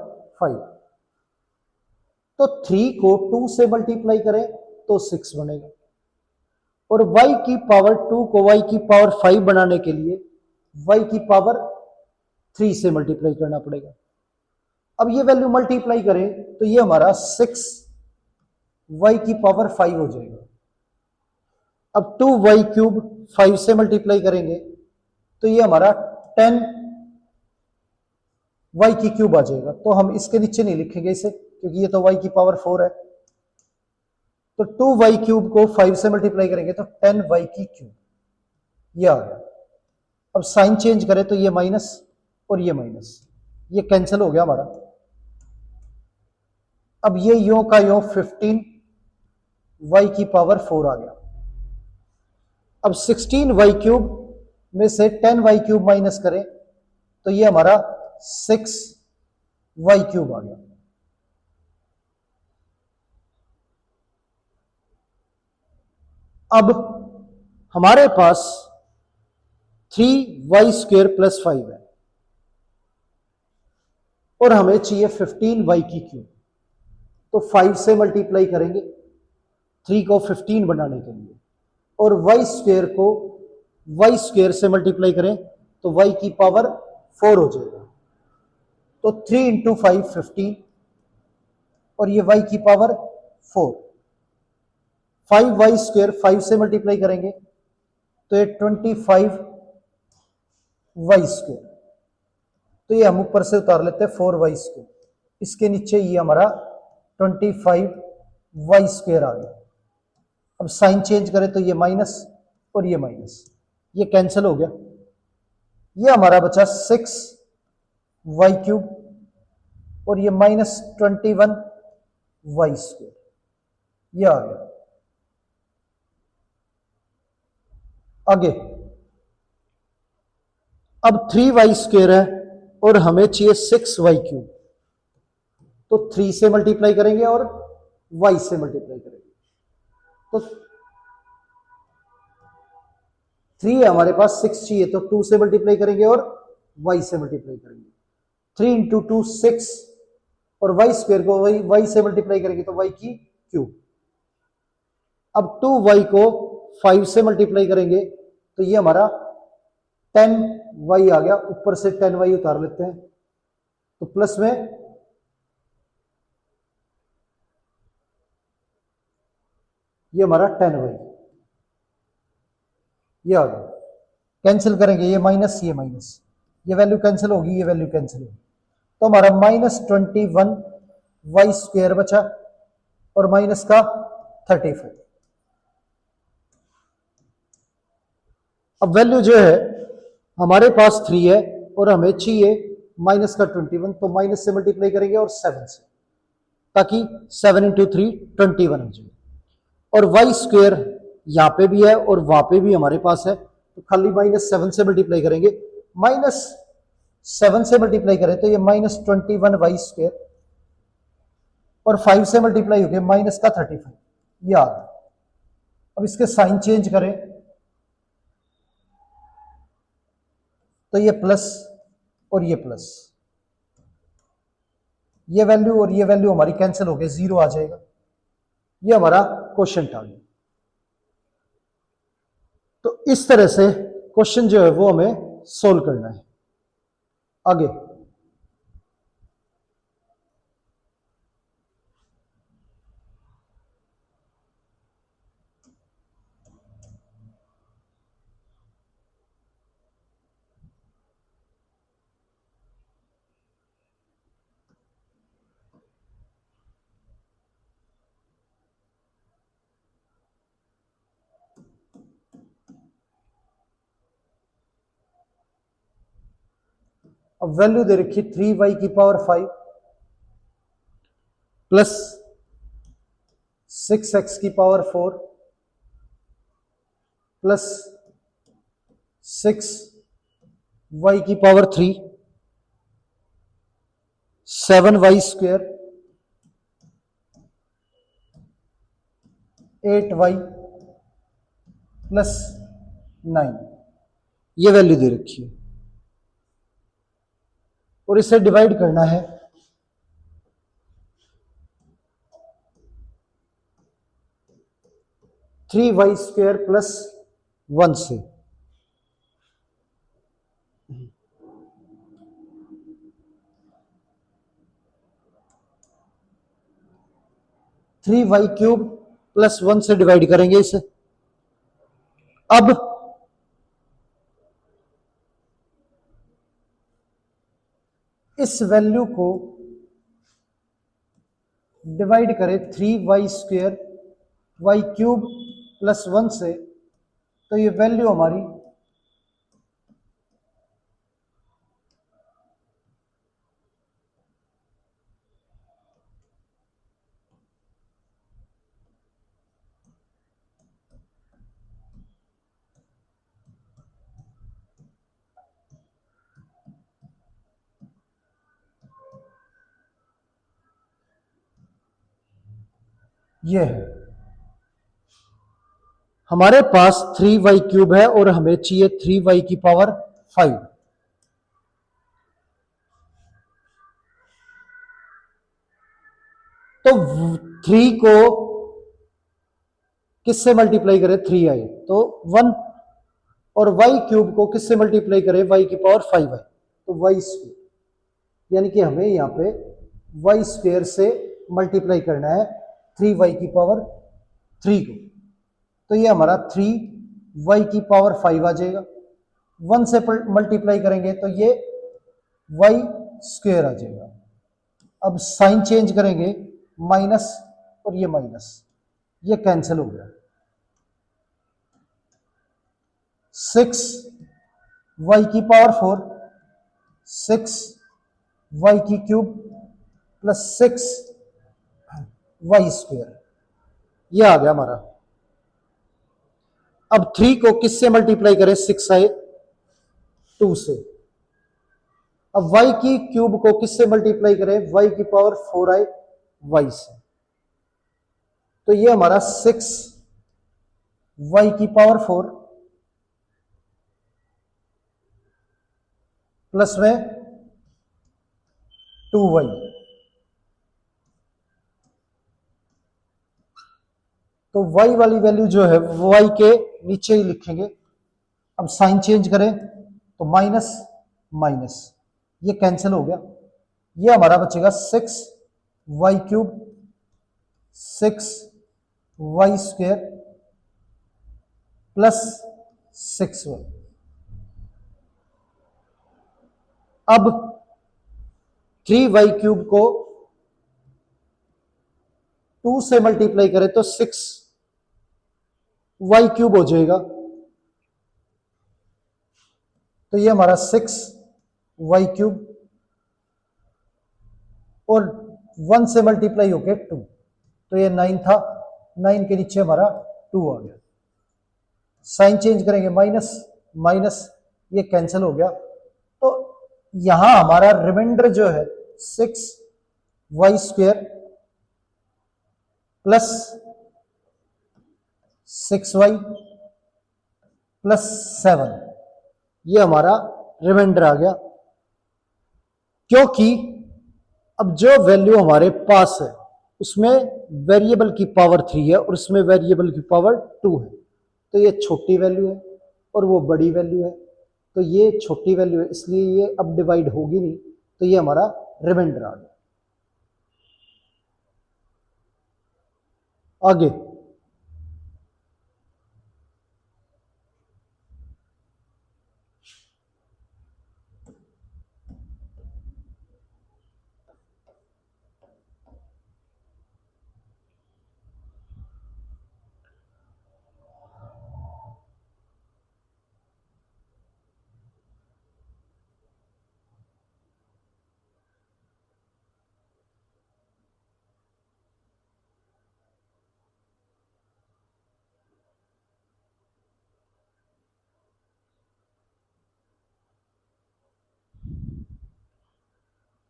तो 3 को 2 से मल्टीप्लाई करें तो 6 बनेगा और y⁵ 2 को y⁵ बनाने के लिए y⁵ 3 से मल्टीप्लाई करना पड़ेगा। अब ये वैल्यू मल्टीप्लाई करें तो ये हमारा 6y⁵ हो जाएगा। अब 2y³ 5 से मल्टीप्लाई करेंगे तो ये हमारा 10y³ आ जाएगा। तो हम इसके नीचे नहीं लिखेंगे इसे क्योंकि ये तो y⁴ है। तो 2y³ को 5 से मल्टीप्लाई करेंगे तो 10y³ ये आ गया। अब साइन चेंज करें तो ये माइनस और ये माइनस, ये कैंसिल हो गया हमारा। अब ये यों का यों 15y⁴ आ गया। अब 16y³ में से 10y³ माइनस करें तो ये हमारा 6y³ आ गया। अब हमारे पास 3y² प्लस 5 है और हमें चाहिए 15y³। तो 5 से मल्टीप्लाई करेंगे 3 को 15 बनाने के लिए और y² को y² से मल्टीप्लाई करें तो y⁴ 4 हो जाएगा। तो 3 × 5 15 और ये y⁴ 4। 5y² 5 से मल्टीप्लाई करेंगे तो ये 25y²। तो तो ये हम ऊपर से उतार लेते हैं 4y²। इसके नीचे ये हमारा 25y² आ गया। अब साइन चेंज करें तो ये माइनस और ये माइनस, ये कैंसिल हो गया। ये हमारा बचा 6y³ और ये -21y², ये आ गया। आगे अब 3y² है और हमें चाहिए 6y³, तो 3 से मल्टीप्लाई करेंगे और y से मल्टीप्लाई करेंगे। तो 3 है हमारे पास, 6 चाहिए, तो 2 से मल्टीप्लाई करेंगे और y से मल्टीप्लाई करेंगे। 3 इंटू 2 6 और y² को y से मल्टीप्लाई करेंगे तो y की क्यूब। अब 2y को 5 से मल्टीप्लाई करेंगे तो ये हमारा 10y आ गया। ऊपर से 10y उतार लेते हैं, तो प्लस में ये हमारा 10y, ये आ गया। कैंसिल करेंगे, ये माइनस ये माइनस, ये वैल्यू कैंसिल होगी, ये वैल्यू कैंसिल होगी, तो हमारा -21y² बचा और माइनस का 35। अब वैल्यू जो है हमारे पास 3 है और हमें चाहिए माइनस का 21, तो माइनस से मल्टीप्लाई करेंगे और 7 से, ताकि 7 इंटू 3 21 हो जाए। और y² यहां पे भी है और वहां पे भी हमारे पास है, तो खाली -7 से मल्टीप्लाई करेंगे। -7 से मल्टीप्लाई करें तो ये -21y² और 5 से मल्टीप्लाई हो गया माइनस का 35, ये आ गया। अब इसके साइन चेंज करें तो ये प्लस और ये प्लस, ये वैल्यू और ये वैल्यू हमारी कैंसिल हो गई, 0 आ जाएगा। ये हमारा क्वेश्चन आ गया। तो इस तरह से क्वेश्चन जो है वो हमें सोल्व करना है। आगे अब वैल्यू दे रखी 3y की पावर 5 प्लस 6x की पावर 4 प्लस 6y की पावर 3, 7y², 8y प्लस 9, ये वैल्यू दे रखी है और इसे डिवाइड करना है 3y² प्लस 1 से। थ्री वाई क्यूब प्लस 1 से डिवाइड करेंगे इसे। अब इस वैल्यू को डिवाइड करें 3y² y³ प्लस 1 से, तो ये वैल्यू हमारी ये है। हमारे पास 3y³ है और हमें चाहिए 3y की पावर 5। तो 3 को किससे मल्टीप्लाई करें? 3i, तो 1, और y³ को किससे मल्टीप्लाई करें? y की पावर 5i, तो y², यानी कि हमें यहां पे y² से मल्टीप्लाई करना है 3y की पावर 3 को, तो ये हमारा 3y की पावर 5 आ जाएगा। 1 से मल्टीप्लाई करेंगे तो ये वाई स्क्वेयर आ जाएगा। अब साइन चेंज करेंगे, माइनस और ये माइनस, ये कैंसिल हो गया। 6 y⁴, 6 y³ प्लस 6 y², ये आ गया हमारा। अब 3 को किससे मल्टीप्लाई करें? 6i2 से। अब y³ को किससे मल्टीप्लाई करें? y⁴i y से। तो ये हमारा 6y⁴ प्लस में 2y, तो y वाली वैल्यू जो है y के नीचे ही लिखेंगे। अब साइन चेंज करें तो माइनस माइनस, ये कैंसिल हो गया। ये हमारा बचेगा 6y³ 6y² प्लस 6y। अब 3y³ को 2 से मल्टीप्लाई करें तो 6y³ हो जाएगा। तो ये हमारा 6y³ और 1 से मल्टीप्लाई हो गया 2, तो ये 9 था, 9 के नीचे हमारा 2 आ गया। साइन चेंज करेंगे, माइनस माइनस, ये कैंसिल हो गया। तो यहां हमारा रिमाइंडर जो है 6y² प्लस 6y प्लस 7, ये हमारा रिमाइंडर आ गया। क्योंकि अब जो वैल्यू हमारे पास है उसमें वेरिएबल की पावर 3 है और उसमें वेरिएबल की पावर 2 है, तो ये छोटी वैल्यू है और वो बड़ी वैल्यू है। तो ये छोटी वैल्यू है, इसलिए ये अब डिवाइड होगी नहीं, तो ये हमारा रिमाइंडर आ गया। आगे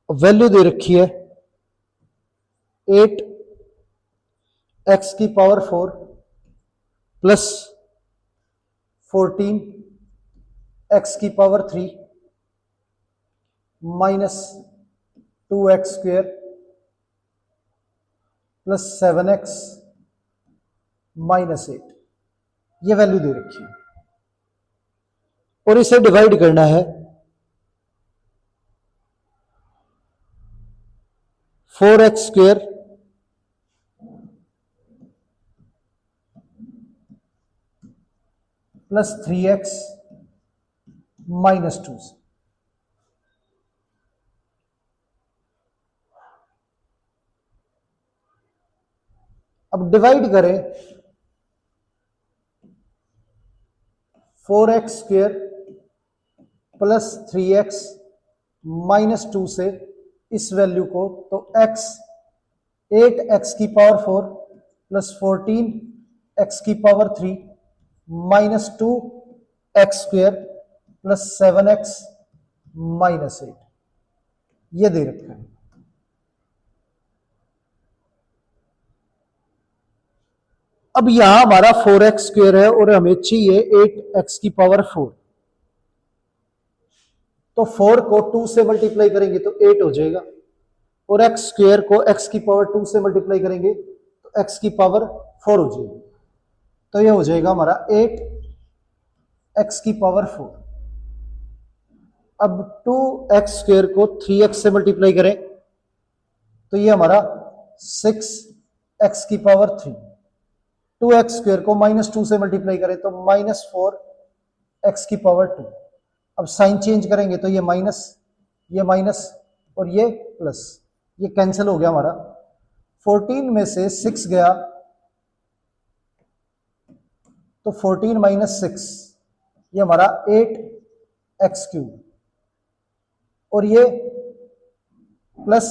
वैल्यू दे रखी है 8x⁴ plus 14x⁴ minus 2x² plus 7x minus 8, ये वैल्यू दे रखी है और इसे डिवाइड करना है 4x² प्लस 3x माइनस 2 से। अब डिवाइड करें 4x² प्लस 3x माइनस 2 से इस वैल्यू को, तो x 8x⁴ plus 14x⁴ minus 2x² plus 7x minus 8, ये दे रखा है। अब यहां हमारा 4x² है और हमें चाहिए 8x⁴, तो 4 को 2 से मल्टीप्लाई करेंगे तो 8 हो जाएगा और x² को x⁴ से मल्टीप्लाई करेंगे तो x⁴ हो जाएगी। तो ये हो जाएगा हमारा 8x⁴। अब 2x² को 3x से मल्टीप्लाई करें तो ये हमारा 6x⁴। 2x² को माइनस 2 से मल्टीप्लाई करें तो माइनस 4x⁴। अब साइन चेंज करेंगे तो ये माइनस, ये माइनस और ये प्लस, ये कैंसिल हो गया हमारा। 14 में से 6 गया तो 14 माइनस 6, ये हमारा 8x³ और ये प्लस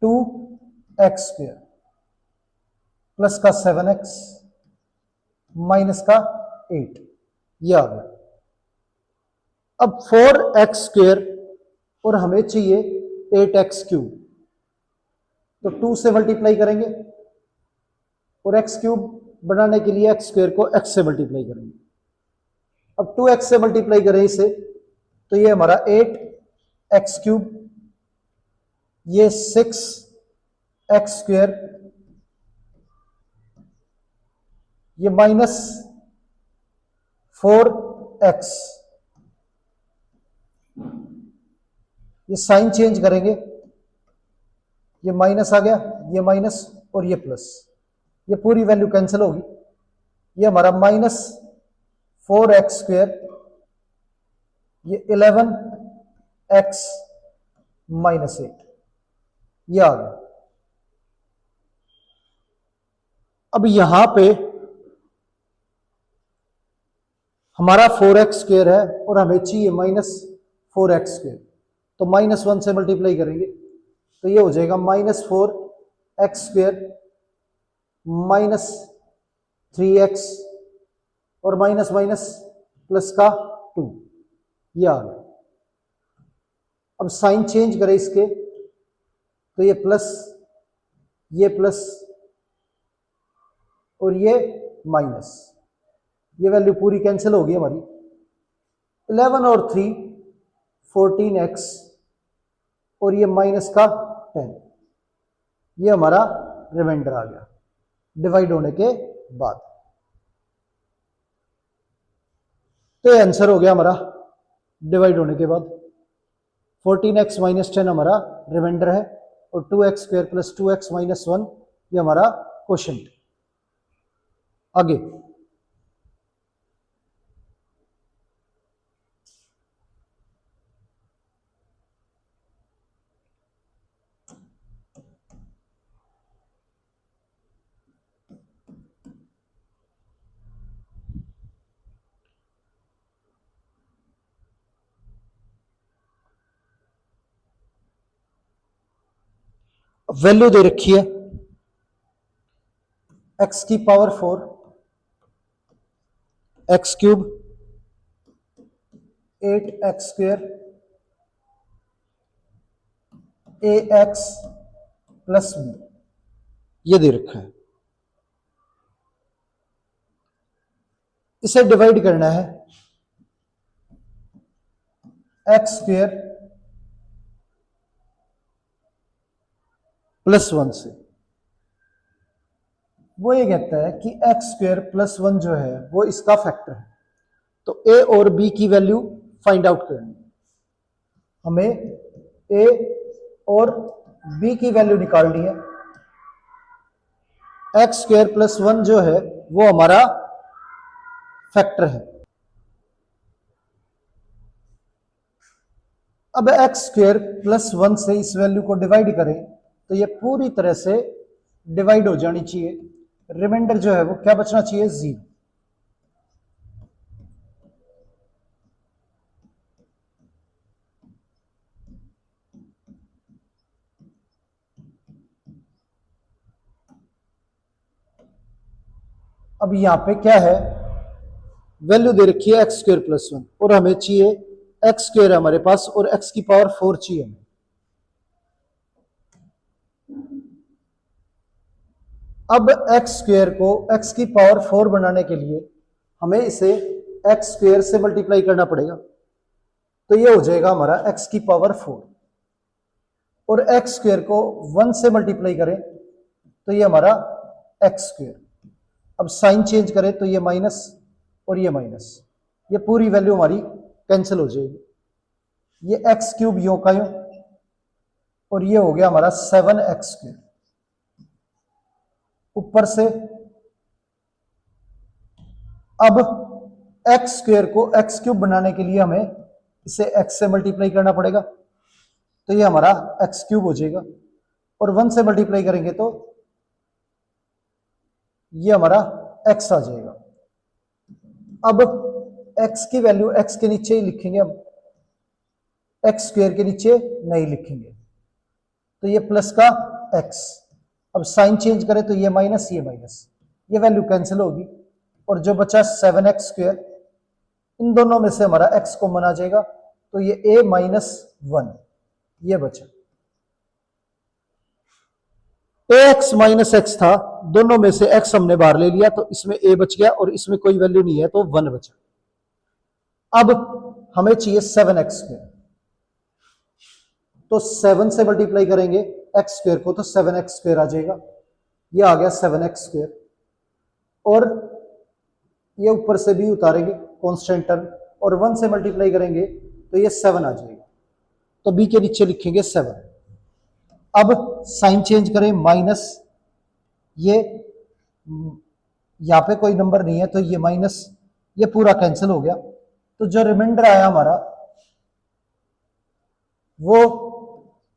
2x² प्लस का 7x माइनस का 8, ये आ गया। अब 4x² और हमें चाहिए 8x³, तो 2 से मल्टीप्लाई करेंगे और x³ बनाने के लिए x² को x से मल्टीप्लाई करेंगे। अब 2x से मल्टीप्लाई करें इसे तो ये हमारा 8x³, ये 6x², ये माइनस 4x, ये साइन चेंज करेंगे, ये माइनस आ गया, ये माइनस और ये प्लस, ये पूरी वैल्यू कैंसिल होगी। ये हमारा माइनस 4x², ये 11x माइनस 8, ये आ गया। अब यहां पे हमारा 4x² है और हमें चाहिए माइनस 4x², तो -1 से मल्टीप्लाई करेंगे तो ये हो जाएगा -4x² माइनस 3x और माइनस माइनस प्लस का 2, ये आ गया। अब साइन चेंज करें इसके तो ये प्लस और ये माइनस, ये वैल्यू पूरी कैंसिल होगी हमारी। 11 और 3 14x और ये माइनस का 10, ये हमारा रिमाइंडर आ गया डिवाइड होने के बाद। तो ये आंसर हो गया हमारा डिवाइड होने के बाद। 14x माइनस 10 हमारा रिमाइंडर है और 2x² प्लस 2x माइनस 1 ये हमारा क्वोशिएंट। आगे वैल्यू दे रखी है x⁴, x³, 8x², ax plus b, ये दे रखा है। इसे डिवाइड करना है x² प्लस 1 से। वो ये कहता है कि x² प्लस 1 जो है वो इसका फैक्टर है, तो a और b की वैल्यू फाइंड आउट करनी है। हमें a और b की वैल्यू निकालनी है। x² प्लस 1 जो है वो हमारा फैक्टर है। अब x² प्लस 1 से इस वैल्यू को डिवाइड करें तो ये पूरी तरह से डिवाइड हो जानी चाहिए। रिमाइंडर जो है वो क्या बचना चाहिए, 0। अब यहां पे क्या है, वैल्यू दे रखी है x² प्लस 1 और हमें चाहिए x² है हमारे पास और x⁴ चाहिए हमें। अब x² को x⁴ बनाने के लिए हमें इसे x² से मल्टीप्लाई करना पड़ेगा, तो ये हो जाएगा हमारा x⁴ और x² को 1 से मल्टीप्लाई करें तो ये हमारा x²। अब साइन चेंज करें तो ये माइनस और ये माइनस, ये पूरी वैल्यू हमारी कैंसिल हो जाएगी। ये x³ यूं का यूं और ये हो गया हमारा 7x²। ऊपर से अब x² को x³ बनाने के लिए हमें इसे x से मल्टीप्लाई करना पड़ेगा, तो ये हमारा x क्यूब हो जाएगा, और 1 से मल्टीप्लाई करेंगे तो ये हमारा x आ जाएगा। अब x की वैल्यू x के नीचे ही लिखेंगे, हम x स्क्वायर के नीचे नहीं लिखेंगे, तो ये प्लस का x। अब साइन चेंज करें तो ये माइनस, ये वैल्यू कैंसिल होगी, और जो बचा 7x स्क्वायर, इन दोनों में से हमारा x कॉमन आ जाएगा, तो ये a माइनस 1 ये बचा। ax माइनस एक्स था, दोनों में से x हमने बाहर ले लिया, तो इसमें a बच गया और इसमें कोई वैल्यू नहीं है, तो 1 बचा। अब हमें चाहिए 7x स्क्वायर, तो 7 से मल्टीप्लाई करेंगे x स्क्वायर को, तो 7x स्क्वायर आ जाएगा, ये आ गया 7x स्क्वायर, और ये ऊपर से भी उतारेंगे कांस्टेंट टर्म, और 1 से मल्टीप्लाई करेंगे तो ये 7 आ जाएगा, तो b के नीचे लिखेंगे 7। अब साइन चेंज करें, माइनस, ये यहां पे कोई नंबर नहीं है, तो ये माइनस, ये पूरा कैंसिल हो गया, तो जो रिमाइंडर आया हमारा वो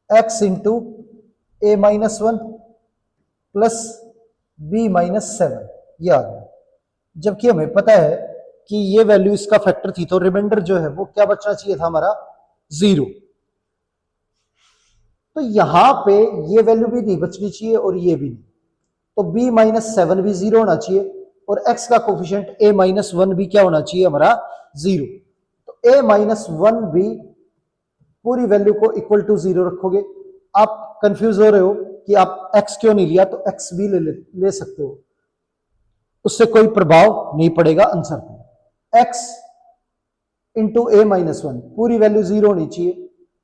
x इंटू ए माइनस 1 प्लस b माइनस 7 ये आ गया। जबकि हमें पता है कि ये वैल्यू इसका फैक्टर थी, तो रिमाइंडर जो है वो क्या बचना चाहिए था हमारा, 0। तो यहां पे ये वैल्यू भी नहीं बचनी चाहिए और ये भी नहीं, तो b माइनस 7 भी 0 होना चाहिए, और x का कोफिशिएंट a माइनस 1 भी क्या होना चाहिए हमारा, 0। तो a माइनस 1 भी पूरी वैल्यू को इक्वल टू 0 रखोगे। आप कंफ्यूज हो रहे हो कि आप x क्यों नहीं लिया, तो x भी ले सकते हो, उससे कोई प्रभाव नहीं पड़ेगा आंसर पे। x इंटू ए माइनस 1 पूरी वैल्यू 0 होनी चाहिए,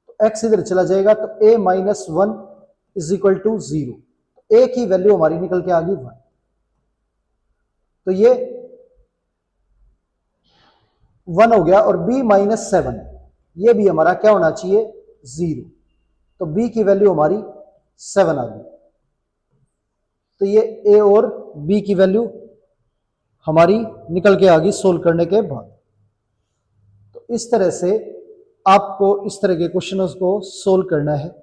तो x इधर चला जाएगा, तो a minus 1 is equal to 0, a की वैल्यू हमारी निकल के आ गई 1, तो ये 1 हो गया, और b माइनस 7 ये भी हमारा क्या होना चाहिए, 0, तो b की वैल्यू हमारी 7 आ गई, तो ये a और b की वैल्यू हमारी निकल के आ गई सोल्व करने के बाद। तो इस तरह से आपको इस तरह के क्वेश्चंस को सोल्व करना है।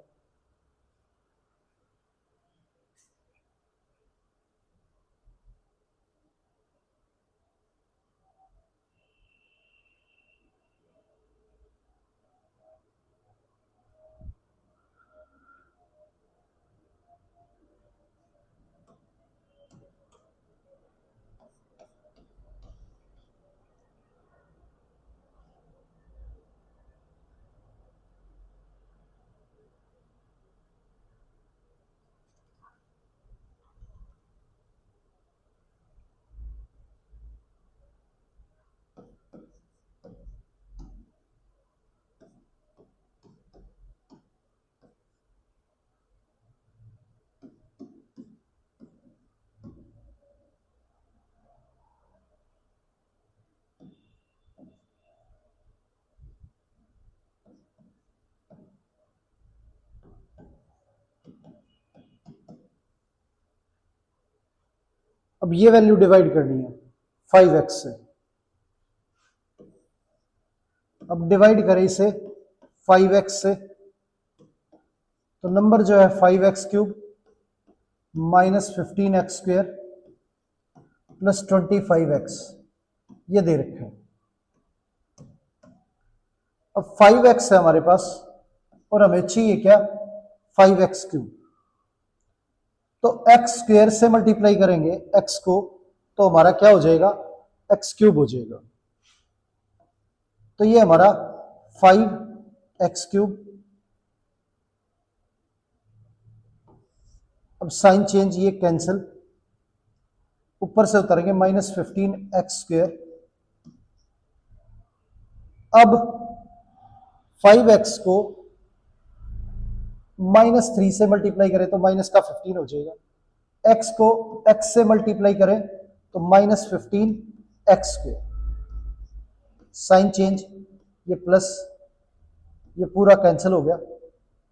अब ये वैल्यू डिवाइड करनी है 5x से। अब डिवाइड करें इसे 5x से, तो नंबर जो है 5x cube minus 15x square plus 25x ये दे रखे हैं। अब 5x है हमारे पास, और हमें चाहिए क्या, 5x क्यूब, तो x स्क्वायर से मल्टीप्लाई करेंगे x को, तो हमारा क्या हो जाएगा, x क्यूब हो जाएगा, तो ये हमारा 5x क्यूब। अब साइन चेंज, ये कैंसिल, ऊपर से उतारेंगे माइनस 15x स्क्वायर। अब 5x को माइनस 3 से मल्टीप्लाई करें तो माइनस का 15 हो जाएगा, x को x से मल्टीप्लाई करें तो minus 15x square. Sign change, ये प्लस, ये पूरा कैंसिल हो गया,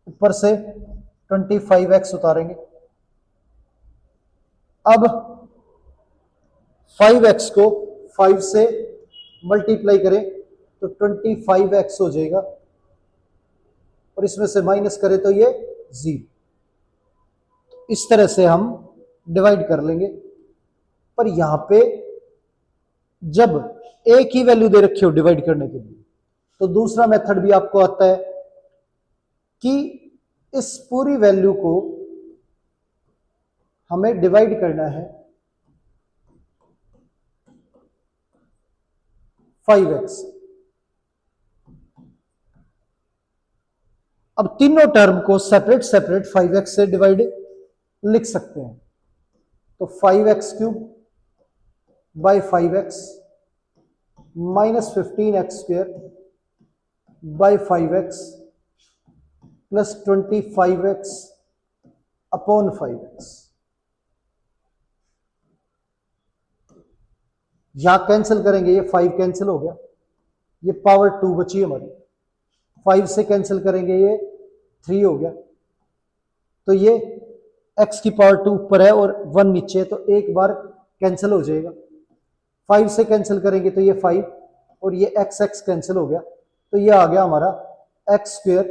ऊपर से 25x उतारेंगे। अब 5x को 5 से मल्टीप्लाई करें तो 25x हो जाएगा, और इसमें से माइनस करें तो ये 0। इस तरह से हम डिवाइड कर लेंगे। पर यहां पे जब एक ही वैल्यू दे रखी हो डिवाइड करने के लिए, तो दूसरा मेथड भी आपको आता है कि इस पूरी वैल्यू को हमें डिवाइड करना है 5x। अब तीनों टर्म को सेपरेट सेपरेट 5x से डिवाइड लिख सकते हैं। तो 5x³ by 5x minus 15x² by 5x plus 25x upon 5x। यहां कैंसिल करेंगे, ये 5 कैंसिल हो गया, ये पावर 2 बची हमारी। 5 से कैंसिल करेंगे, ये 3 हो गया। तो ये x की पावर 2 ऊपर है और 1 नीचे है, तो एक बार कैंसिल हो जाएगा। 5 से कैंसिल करेंगे तो ये 5 और ये x कैंसिल हो गया, तो ये आ गया हमारा x²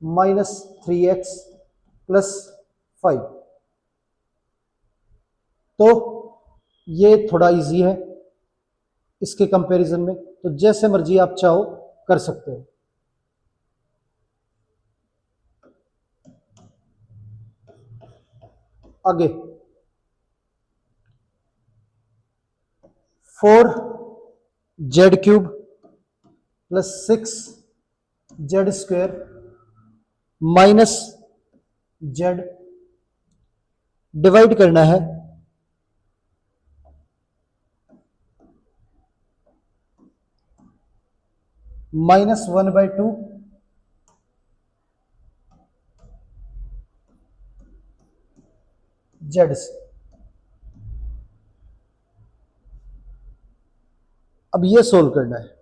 माइनस 3x प्लस 5। तो ये थोड़ा इजी है इसके कंपैरिजन में, तो जैसे मर्जी आप चाहो कर सकते हो। आगे 4z³ plus 6z² minus z divide करना है -1/2 z से। अब ये सोल्व करना है।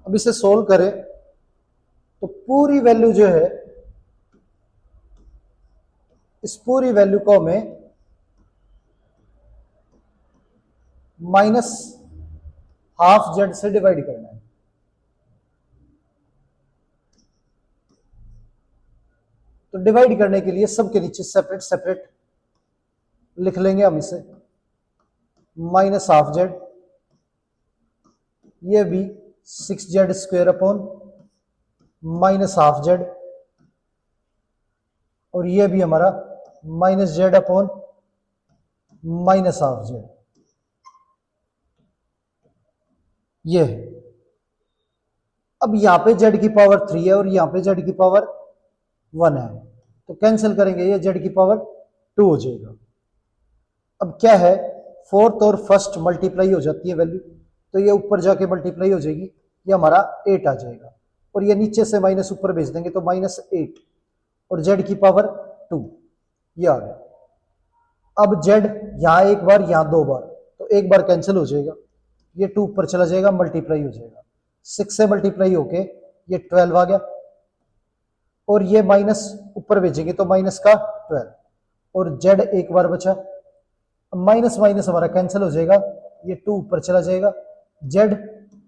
अब इसे सोल्व करें तो पूरी वैल्यू जो है, इस पूरी वैल्यू को हमें -12z से डिवाइड करना है। तो डिवाइड करने के लिए सबके नीचे सेपरेट सेपरेट लिख लेंगे हम इसे। -12z, ये भी 6z² अपॉन -12z, और ये भी हमारा -z अपॉन -12z। ये है। अब यहां पे z की पावर 3 है और यहां पे z की पावर 1 है, तो कैंसिल करेंगे, ये z की पावर 2 हो जाएगा। अब क्या है, फोर्थ और फर्स्ट मल्टीप्लाई हो जाती है वैल्यू, तो ये ऊपर जाके मल्टीप्लाई हो जाएगी, ये हमारा 8 आ जाएगा, और ये नीचे से माइनस ऊपर भेज देंगे तो -8 और z की पावर 2, ये आ गया। अब z यहां एक बार यहां 2 बार, तो एक बार कैंसिल हो जाएगा, ये 2 ऊपर चला जाएगा, मल्टीप्लाई हो जाएगा, 6 से मल्टीप्लाई होके ये 12 आ गया, और ये माइनस ऊपर भेजेंगे तो माइनस का 12, और z एक बार बचा। माइनस माइनस हमारा कैंसिल हो जाएगा, ये 2 ऊपर चला जाएगा, z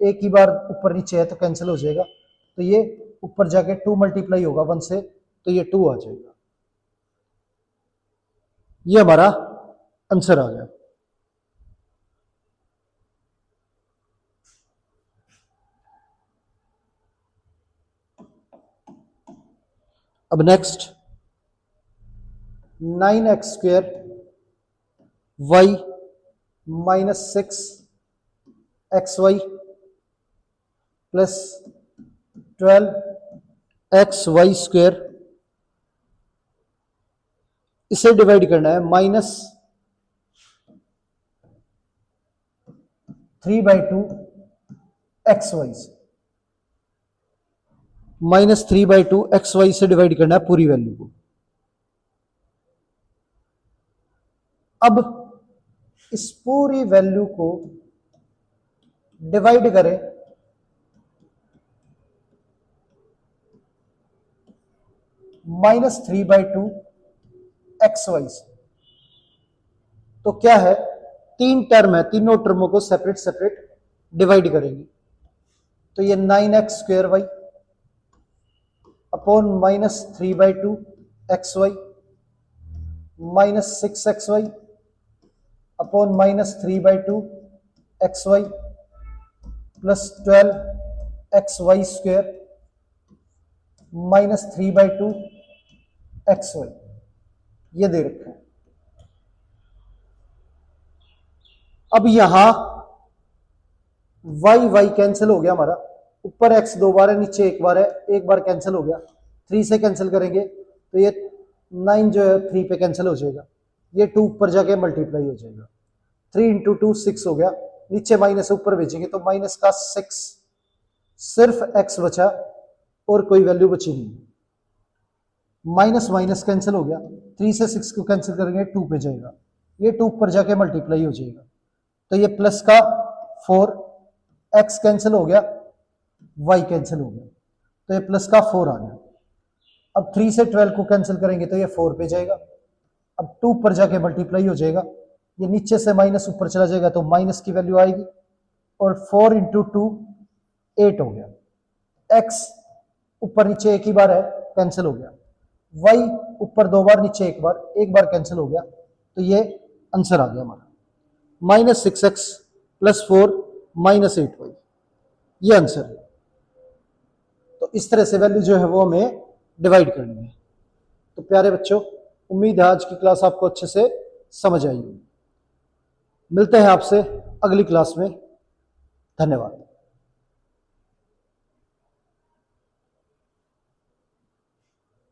एक ही बार ऊपर नीचे है तो कैंसिल हो जाएगा, तो ये ऊपर जाके 2 मल्टीप्लाई होगा 1 से, तो ये 2 आ जाएगा। ये हमारा आंसर आ गया। अब next 9x² y minus 6xy plus 12xy², इसे डिवाइड करना है -3/2 xy से। -3/2 xy से डिवाइड करना है पूरी वैल्यू को। अब इस पूरी वैल्यू को डिवाइड करें -3/2 xy से, तो क्या है, 3 टर्म है, तीनों टर्मों को सेपरेट सेपरेट डिवाइड करेंगे। तो ये 9x² upon -3/2 xy -6xy upon -3/2 xy plus 12xy² -3/2 xy, ये दे रखा है। अब यहां y कैंसिल हो गया हमारा, ऊपर x 2 बार है, नीचे 1 बार है, 1 बार कैंसिल हो गया। 3 से कैंसिल करेंगे तो ये 9 जो है 3 पे कैंसिल हो जाएगा, ये 2 ऊपर जाके मल्टीप्लाई हो जाएगा। 3 इंटू 2 6 हो गया, नीचे माइनस ऊपर भेजेंगे तो माइनस का 6, सिर्फ x बचा और कोई वैल्यू बची नहीं। माइनस माइनस कैंसिल हो गया, 3 से 6 को कैंसिल करेंगे 2 पे जाएगा, ये 2 ऊपर जाके मल्टीप्लाई हो जाएगा। तो ये प्लस का 4, x कैंसिल हो गया, y कैंसिल हो गया, तो ये प्लस का 4 आ गया। अब 3 से 12 को कैंसिल करेंगे तो ये 4 पे जाएगा, अब 2 ऊपर जाके मल्टीप्लाई हो जाएगा, ये नीचे से माइनस ऊपर चला जाएगा तो माइनस की वैल्यू आएगी, और 4 इंटू 2 8 हो गया। x ऊपर नीचे एक ही बार है, कैंसिल हो गया। y ऊपर 2 बार, नीचे 1 बार, 1 बार कैंसिल हो गया, तो ये आंसर आ गया हमारा -6x + 4 -8y, ये आंसर है। तो इस तरह से वैल्यू जो है वो हमें डिवाइड करनी है। तो प्यारे बच्चों, उम्मीद है आज की क्लास आपको अच्छे से समझ आई होगी। मिलते हैं आपसे अगली क्लास में। धन्यवाद।